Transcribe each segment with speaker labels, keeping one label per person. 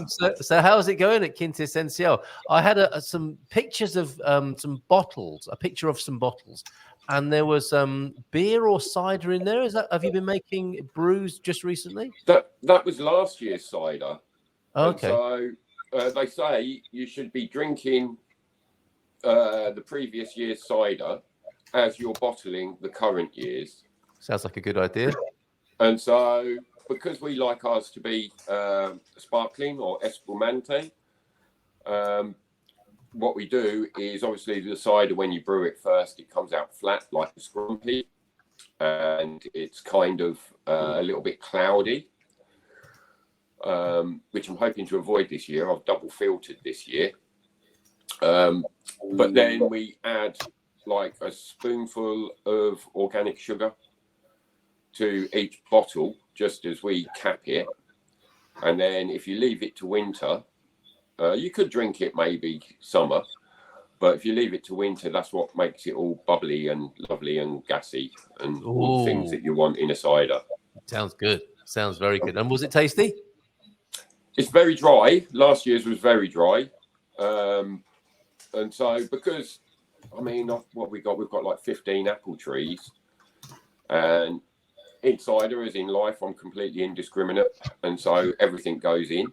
Speaker 1: So how's it going at Quinta Essencial? I had some pictures of some bottles, a picture of some bottles, and there was beer or cider in there. Have you been making brews just recently?
Speaker 2: That was last year's cider. And
Speaker 1: Okay.
Speaker 2: so they say you should be drinking the previous year's cider as you're bottling the current year's.
Speaker 1: Sounds like a good idea.
Speaker 2: And so, because we like ours to be sparkling or espumante, what we do is obviously the cider, when you brew it first, it comes out flat like a scrumpy, and it's kind of a little bit cloudy, which I'm hoping to avoid this year. I've double filtered this year. But then we add like a spoonful of organic sugar to each bottle, just as we cap it. And then if you leave it to winter, you could drink it maybe summer, but if you leave it to winter, that's what makes it all bubbly and lovely and gassy and all the things that you want in a cider.
Speaker 1: Sounds good. Sounds very good. And was it tasty?
Speaker 2: It's very dry. Last year's was very dry. And so, because, I mean, what we've got like 15 apple trees, and in cider, as in life, I'm completely indiscriminate, and so everything goes in.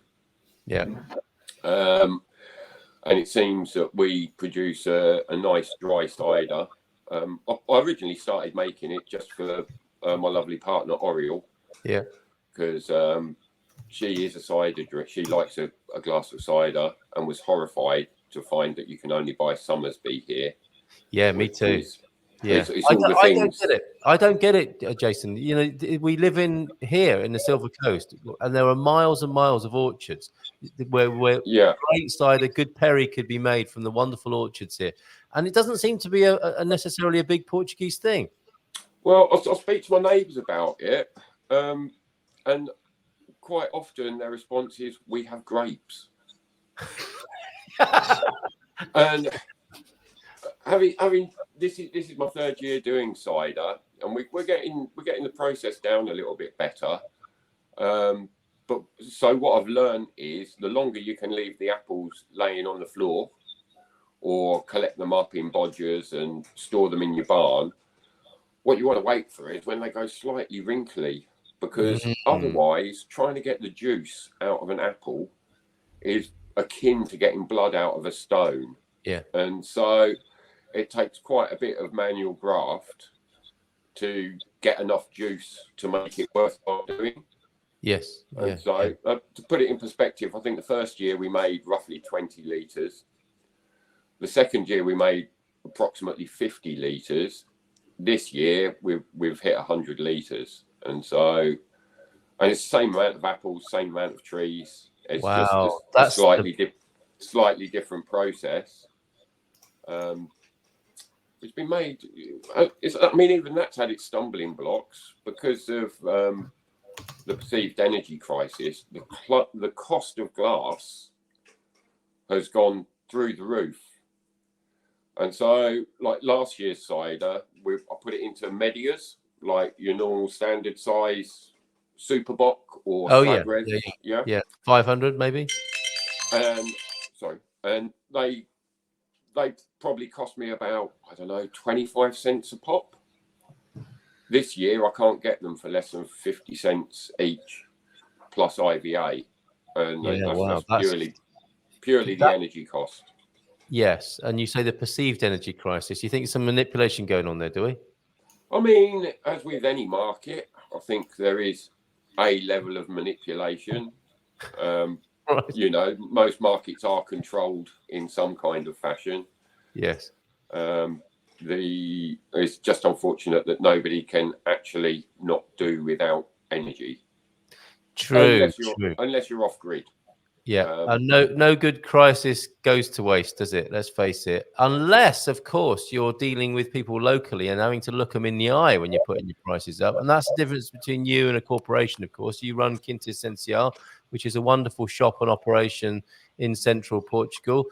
Speaker 1: Yeah.
Speaker 2: And it seems that we produce a nice dry cider. I originally started making it just for my lovely partner Oriel.
Speaker 1: Yeah.
Speaker 2: Because she is a cider drink. She likes a glass of cider, and was horrified to find that you can only buy Somersby here.
Speaker 1: Yeah, me too. Yeah,
Speaker 2: it's all the things.
Speaker 1: I don't get it, Jason. You know, we live here in the Silver Coast, and there are miles and miles of orchards where great cider, good perry could be made from the wonderful orchards here, and it doesn't seem to be a necessarily a big Portuguese thing.
Speaker 2: Well, I'll speak to my neighbours about it, and quite often their response is, "We have grapes." And having this is my third year doing cider, and we're getting the process down a little bit better. But so what I've learned is the longer you can leave the apples laying on the floor, or collect them up in bodgers and store them in your barn, what you want to wait for is when they go slightly wrinkly, because otherwise trying to get the juice out of an apple is akin to getting blood out of a stone.
Speaker 1: Yeah. And
Speaker 2: so it takes quite a bit of manual graft to get enough juice to make it worthwhile doing.
Speaker 1: Yes.
Speaker 2: And so to put it in perspective, I think the first year we made roughly 20 litres. The second year we made approximately 50 litres. This year we've hit 100 litres. And so, and it's the same amount of apples, same amount of trees. It's just a slightly different process. It's been made. I mean, even that's had its stumbling blocks because of the perceived energy crisis. The cost of glass has gone through the roof, and so like last year's cider, I put it into medias, like your normal standard size Super Bock or Flagrez.
Speaker 1: Yeah, 500 maybe.
Speaker 2: And they probably cost me about, I don't know, 25 cents a pop. This year I can't get them for less than 50 cents each, plus IVA, and that's purely the energy cost.
Speaker 1: Yes, and you say the perceived energy crisis. You think some manipulation going on there, do we?
Speaker 2: I mean, as with any market, I think there is a level of manipulation. Right. You know, most markets are controlled in some kind of fashion.
Speaker 1: Yes.
Speaker 2: It's just unfortunate that nobody can actually not do without energy.
Speaker 1: True.
Speaker 2: Unless you're off grid.
Speaker 1: Yeah, and no good crisis goes to waste, does it? Let's face it. Unless, of course, you're dealing with people locally and having to look them in the eye when you're putting your prices up. And that's the difference between you and a corporation, of course. You run Quinta Essencial, which is a wonderful shop and operation in central Portugal.